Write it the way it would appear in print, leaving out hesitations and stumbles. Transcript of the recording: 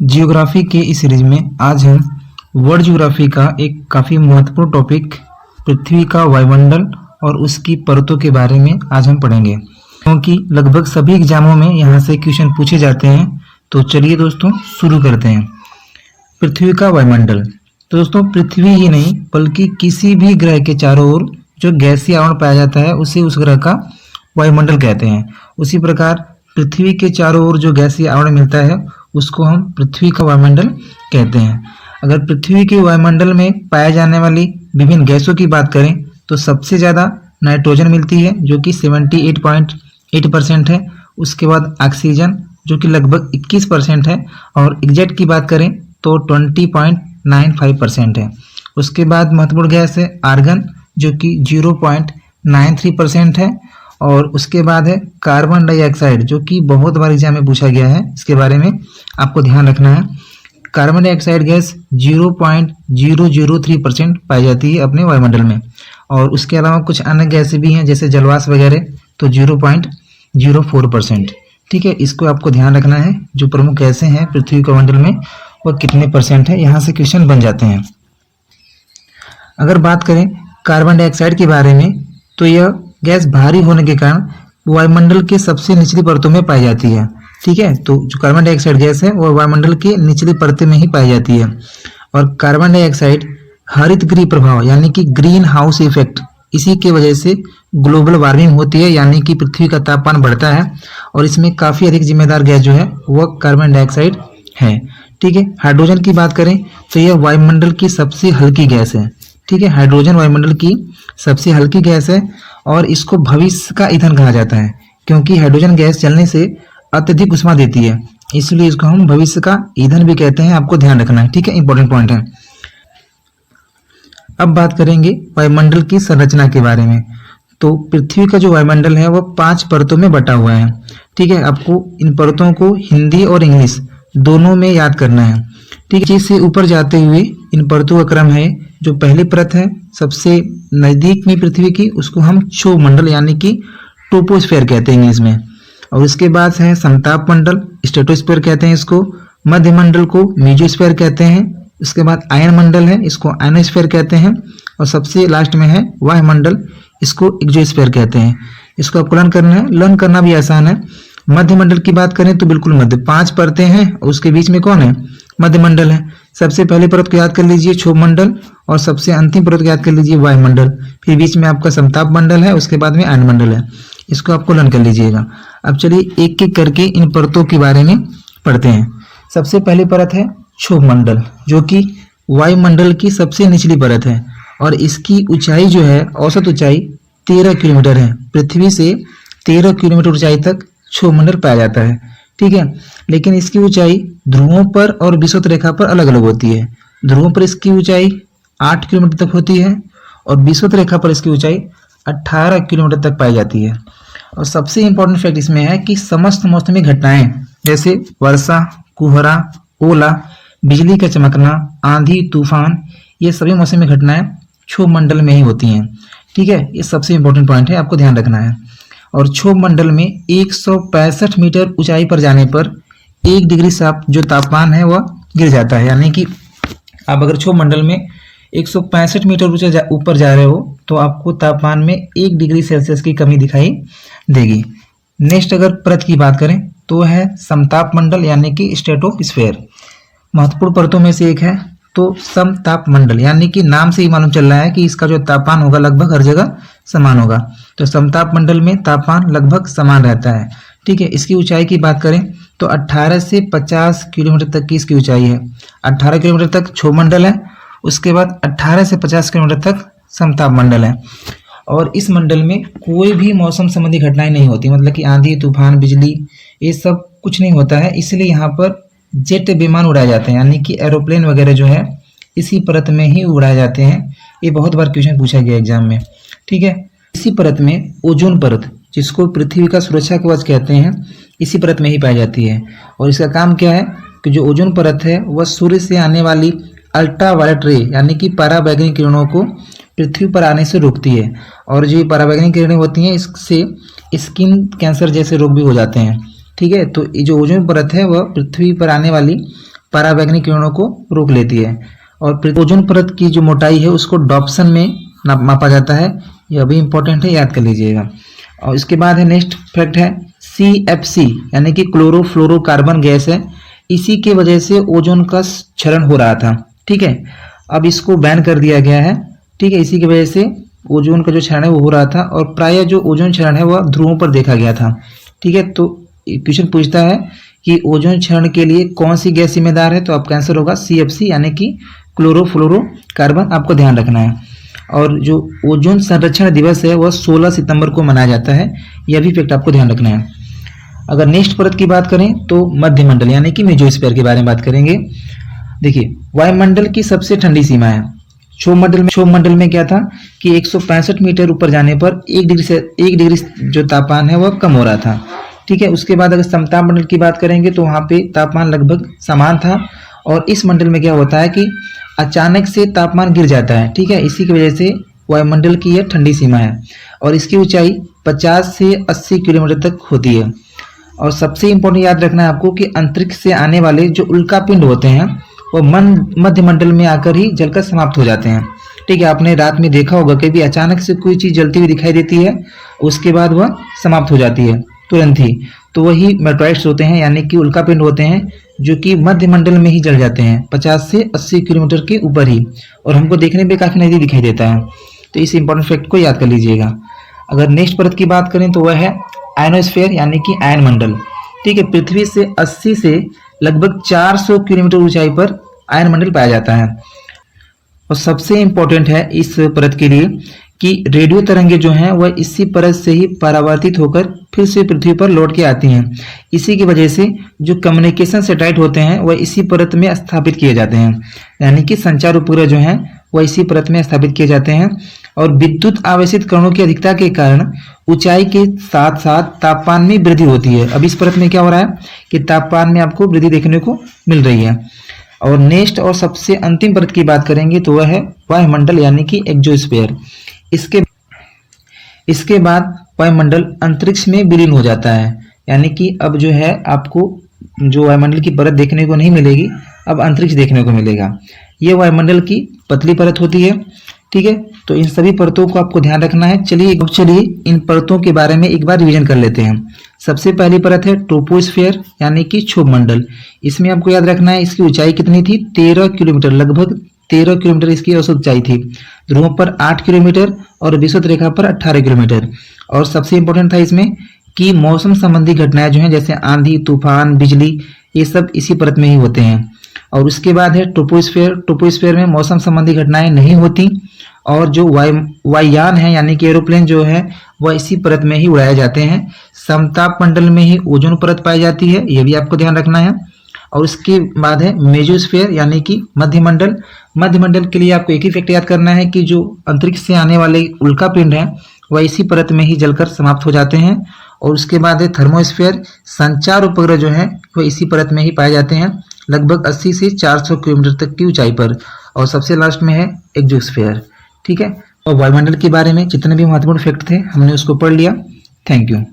Geography के इस series में आज हम वर्ल्ड ज्योग्राफी का एक काफ़ी महत्वपूर्ण टॉपिक पृथ्वी का वायुमंडल और उसकी परतों के बारे में आज हम पढ़ेंगे, क्योंकि लगभग सभी एग्जामों में यहाँ से क्वेश्चन पूछे जाते हैं। तो चलिए दोस्तों शुरू करते हैं। पृथ्वी का वायुमंडल। तो दोस्तों पृथ्वी ही नहीं बल्कि किसी भी ग्रह के चारों ओर जो गैसीय आवरण पाया जाता है उसे उस ग्रह का वायुमंडल कहते हैं। उसी प्रकार पृथ्वी के चारों ओर जो गैसीय आवरण मिलता है उसको हम पृथ्वी का वायुमंडल कहते हैं। अगर पृथ्वी के वायुमंडल में पाए जाने वाली विभिन्न गैसों की बात करें तो सबसे ज़्यादा नाइट्रोजन मिलती है जो कि 78.8% है। उसके बाद ऑक्सीजन जो कि लगभग 21% है, और एग्जैक्ट की बात करें तो 20.95% है। उसके बाद महत्वपूर्ण गैस है आर्गन जो कि 0.93% है, और उसके बाद है कार्बन डाइऑक्साइड जो कि बहुत बार एग्जाम में पूछा गया है। इसके बारे में आपको ध्यान रखना है। कार्बन डाइऑक्साइड गैस 0.003% पाई जाती है अपने वायुमंडल में, और उसके अलावा कुछ अन्य गैसें भी हैं जैसे जलवाष्प वगैरह, तो 0.04%। ठीक है, इसको आपको ध्यान रखना है। जो प्रमुख गैसें हैं पृथ्वी के वायुमंडल में वह कितने परसेंट है, यहाँ से क्वेश्चन बन जाते हैं। अगर बात करें कार्बन डाइऑक्साइड के बारे में तो यह गैस भारी होने के कारण वायुमंडल के सबसे निचली परतों में पाई जाती है। ठीक है, तो जो कार्बन डाइऑक्साइड गैस है वह वायुमंडल के निचली परतें में ही पाई जाती है। और कार्बन डाइऑक्साइड हरित गृह प्रभाव यानी कि ग्रीन हाउस इफेक्ट, इसी के वजह से ग्लोबल वार्मिंग होती है, यानी कि पृथ्वी का तापमान बढ़ता है, और इसमें काफ़ी अधिक जिम्मेदार गैस जो है वह कार्बन डाइऑक्साइड है। ठीक है, हाइड्रोजन की बात करें तो यह वायुमंडल की सबसे हल्की गैस है। ठीक है, हाइड्रोजन वायुमंडल की सबसे हल्की गैस है, और इसको भविष्य का ईंधन कहा जाता है क्योंकि हाइड्रोजन गैस जलने से अत्यधिक ऊष्मा देती है, इसलिए इसको हम भविष्य का ईंधन भी कहते हैं। आपको ध्यान रखना है। ठीक है, इंपॉर्टेंट पॉइंट है। अब बात करेंगे वायुमंडल की संरचना के बारे में। तो पृथ्वी का जो वायुमंडल है वह 5 परतों में बटा हुआ है। ठीक है, आपको इन परतों को हिंदी और इंग्लिश दोनों में याद करना है। ठीक है, नीचे से ऊपर जाते हुए इन परतों का क्रम है। जो पहली परत है सबसे नजदीक में पृथ्वी की, उसको हम क्षोभ मंडल यानी कि टोपोस्फेयर कहते हैं इंग्लिश में। और उसके बाद है समताप मंडल, स्ट्रेटोस्फेयर कहते हैं इसको। मध्य मंडल को मेसोस्फेयर कहते हैं। उसके बाद आयन मंडल है, इसको आयनोस्फेयर कहते हैं। और सबसे लास्ट में है वायुमंडल, इसको एक्सोस्फेयर कहते हैं। इसको आपको लर्न करना है, लर्न करना भी आसान है। मध्य मंडल की बात करें तो बिल्कुल मध्य 5 परतें हैं, उसके बीच में कौन है, मध्य मंडल है। सबसे पहली परत को याद कर लीजिए क्षोभ मंडल, और सबसे अंतिम परत को याद कर लीजिए वायुमंडल। फिर बीच में आपका समताप मंडल है, उसके बाद में आयन मंडल है। इसको आपको लर्न कर लीजिएगा। अब चलिए एक एक करके इन परतों के बारे में पढ़ते हैं। सबसे पहली परत है क्षोभ मंडल जो कि वायुमंडल की सबसे निचली परत है, और इसकी ऊंचाई जो है औसत ऊंचाई 13 किलोमीटर है। पृथ्वी से 13 किलोमीटर ऊंचाई तक क्षोभ मंडल पाया जाता है। ठीक है, लेकिन इसकी ऊंचाई ध्रुवों पर और विषुवत रेखा पर अलग अलग होती है। ध्रुवों पर इसकी ऊंचाई 8 किलोमीटर तक होती है, और विषुवत रेखा पर इसकी ऊंचाई 18 किलोमीटर तक पाई जाती है। और सबसे इंपॉर्टेंट फैक्ट इसमें है कि समस्त मौसमी घटनाएं जैसे वर्षा, कोहरा, ओला, बिजली का चमकना, आंधी, तूफान, ये सभी मौसमी घटनाएं क्षोभ मंडल में ही होती हैं। ठीक है, ये सबसे इंपॉर्टेंट पॉइंट है, आपको ध्यान रखना है। और क्षोभ मंडल में 165 मीटर ऊंचाई पर जाने पर 1 डिग्री जो तापमान है वह गिर जाता है। यानी कि आप अगर क्षोभ मंडल में 165 मीटर ऊपर जा रहे हो तो आपको तापमान में 1 डिग्री सेल्सियस की कमी दिखाई देगी। नेक्स्ट अगर परत की बात करें तो है समताप मंडल यानी कि स्ट्रेटोस्फेयर। महत्वपूर्ण परतों में से एक है। तो समताप मंडल यानी कि नाम से ही मालूम चल रहा है कि इसका जो तापमान होगा लगभग हर जगह समान होगा। तो समताप मंडल में तापमान लगभग समान रहता है। ठीक है, इसकी ऊंचाई की बात करें तो 18 से 50 किलोमीटर तक की इसकी ऊंचाई है। 18 किलोमीटर तक क्षोभ मंडल है, उसके बाद 18 से 50 किलोमीटर तक समताप मंडल है। और इस मंडल में कोई भी मौसम संबंधी घटनाएं नहीं होती, मतलब कि आंधी, तूफान, बिजली, ये सब कुछ नहीं होता है। इसलिए यहाँ पर जेट विमान उड़ाए जाते हैं, यानी कि एरोप्लेन वगैरह जो है इसी परत में ही उड़ाए जाते हैं। ये बहुत बार क्वेश्चन पूछा गया एग्जाम में। ठीक है, इसी परत में ओजोन परत, जिसको पृथ्वी का सुरक्षा कवच कहते हैं, इसी परत में ही पाई जाती है। और इसका काम क्या है कि जो ओजोन परत है वह सूर्य से आने वाली अल्ट्रावायलेट रे यानी कि पराबैंगनी किरणों को पृथ्वी पर आने से रोकती है। और जो पराबैंगनी किरणें होती हैं इससे स्किन कैंसर जैसे रोग भी हो जाते हैं। ठीक है, तो ये जो ओजोन परत है वह पृथ्वी पर आने वाली पराबैंगनी किरणों को रोक लेती है। और ओजोन परत की जो मोटाई है उसको डॉप्सन में मापा जाता है, यह भी इंपॉर्टेंट है, याद कर लीजिएगा। और इसके बाद है नेक्स्ट फैक्ट है CFC यानी कि क्लोरोफ्लोरोकार्बन गैस है, इसी के वजह से ओजोन का क्षरण हो रहा था। ठीक है, अब इसको बैन कर दिया गया है। ठीक है, इसी की वजह से ओजोन का जो क्षरण है वो हो रहा था और प्राय जो ओजोन क्षरण है वह ध्रुवों पर देखा गया था। ठीक है, तो क्वेश्चन पूछता है कि ओजोन क्षरण के लिए कौन सी गैस जिम्मेदार है, तो आपका आंसर होगा CFC यानी कि क्लोरोफ्लोरोकार्बन, आपको ध्यान रखना है। और जो ओजोन संरक्षण दिवस है वह 16 सितंबर को मनाया जाता है, यह भी फैक्ट आपको ध्यान रखना है। अगर नेक्स्ट परत की बात करें तो मध्यमंडल यानी कि मेसोस्फीयर के बारे में बात करेंगे। देखिए, वायुमंडल की सबसे ठंडी सीमा है क्षोभमंडल में क्या था कि 165 मीटर ऊपर जाने पर 1 डिग्री जो तापमान है वह कम हो रहा था। ठीक है, उसके बाद अगर समताप मंडल की बात करेंगे तो वहाँ पे तापमान लगभग समान था। और इस मंडल में क्या होता है कि अचानक से तापमान गिर जाता है। ठीक है, इसी की वजह से वायुमंडल की यह ठंडी सीमा है और इसकी ऊंचाई 50 से 80 किलोमीटर तक होती है। और सबसे इम्पोर्टेंट याद रखना है आपको कि अंतरिक्ष से आने वाले जो उल्कापिंड होते हैं वो मध्यमंडल में आकर ही जलकर समाप्त हो जाते हैं। ठीक है, आपने रात में देखा होगा कभी अचानक से कोई चीज़ जलती हुई दिखाई देती है, उसके बाद वह समाप्त हो जाती है तुरंत ही, तो वही मेटोइड्स होते हैं यानी कि उल्कापिंड होते हैं जो कि मध्यमंडल में ही जल जाते हैं 50 से 80 किलोमीटर के ऊपर ही, और हमको देखने पे काफ़ी नज़दीक दिखाई देता है। तो इस इंपॉर्टेंट फैक्ट को याद कर लीजिएगा। अगर नेक्स्ट परत की बात करें तो वह है आयनोस्फीयर यानी कि आयन मंडल। ठीक है, पृथ्वी से 80 से लगभग 400 किलोमीटर ऊंचाई पर आयन मंडल पाया जाता है। और सबसे इम्पोर्टेंट है इस परत के लिए कि रेडियो तरंगे जो हैं वह इसी परत से ही परावर्तित होकर फिर से पृथ्वी पर लौट के आती हैं। इसी की वजह से जो कम्युनिकेशन सैटेलाइट होते हैं वह इसी परत में स्थापित किए जाते हैं, यानी कि संचार उपग्रह जो हैं वह इसी परत में स्थापित किए जाते हैं। और विद्युत आवेशित कणों की अधिकता के कारण ऊंचाई के साथ साथ तापमान में वृद्धि होती है। अब इस परत में क्या हो रहा है कि तापमान में आपको वृद्धि देखने को मिल रही है। और नेक्स्ट और सबसे अंतिम परत की बात करेंगे तो वह है वायुमंडल यानी कि एक्सोस्फीयर। इसके बाद वायुमंडल अंतरिक्ष में विलीन हो जाता है, यानी कि अब जो है आपको जो वायुमंडल की परत देखने को नहीं मिलेगी, अब अंतरिक्ष देखने को मिलेगा। ये वायुमंडल की पतली परत होती है। ठीक है, तो इन सभी परतों को आपको ध्यान रखना है। चलिए इन परतों के बारे में एक बार रिवीजन कर लेते हैं। सबसे पहली परत है ट्रोपोस्फीयर यानी कि क्षोभमंडल। इसमें आपको याद रखना है इसकी ऊंचाई कितनी थी, 13 किलोमीटर, लगभग 13 किलोमीटर इसकी औसत ऊंचाई थी। ध्रुवों पर 8 किलोमीटर और विषुवत रेखा पर 18 किलोमीटर। और सबसे इंपॉर्टेंट था इसमें कि मौसम संबंधी घटनाएं जो हैं जैसे आंधी, तूफान, बिजली, ये सब इसी परत में ही होते हैं। और उसके बाद है ट्रोपोस्फीयर में मौसम संबंधी घटनाएं नहीं होती। और जो वायुयान है यानी कि एरोप्लेन जो है वह इसी परत में ही उड़ाए जाते हैं। समताप मंडल में ही ओजोन परत पाई जाती है, यह भी आपको ध्यान रखना है। और उसके बाद है मेसोस्फीयर यानी कि मध्यमंडल। मध्यमंडल के लिए आपको एक ही फैक्ट याद करना है कि जो अंतरिक्ष से आने वाले उल्कापिंड हैं वह इसी परत में ही जलकर समाप्त हो जाते हैं। और उसके बाद है थर्मोस्फीयर, संचार उपग्रह जो है वह इसी परत में ही पाए जाते हैं, लगभग 80 से 400 किलोमीटर तक की ऊंचाई पर। और सबसे लास्ट में है एक्सोस्फीयर। ठीक है, और वायुमंडल के बारे में जितने भी महत्वपूर्ण फैक्ट थे हमने उसको पढ़ लिया। Thank you.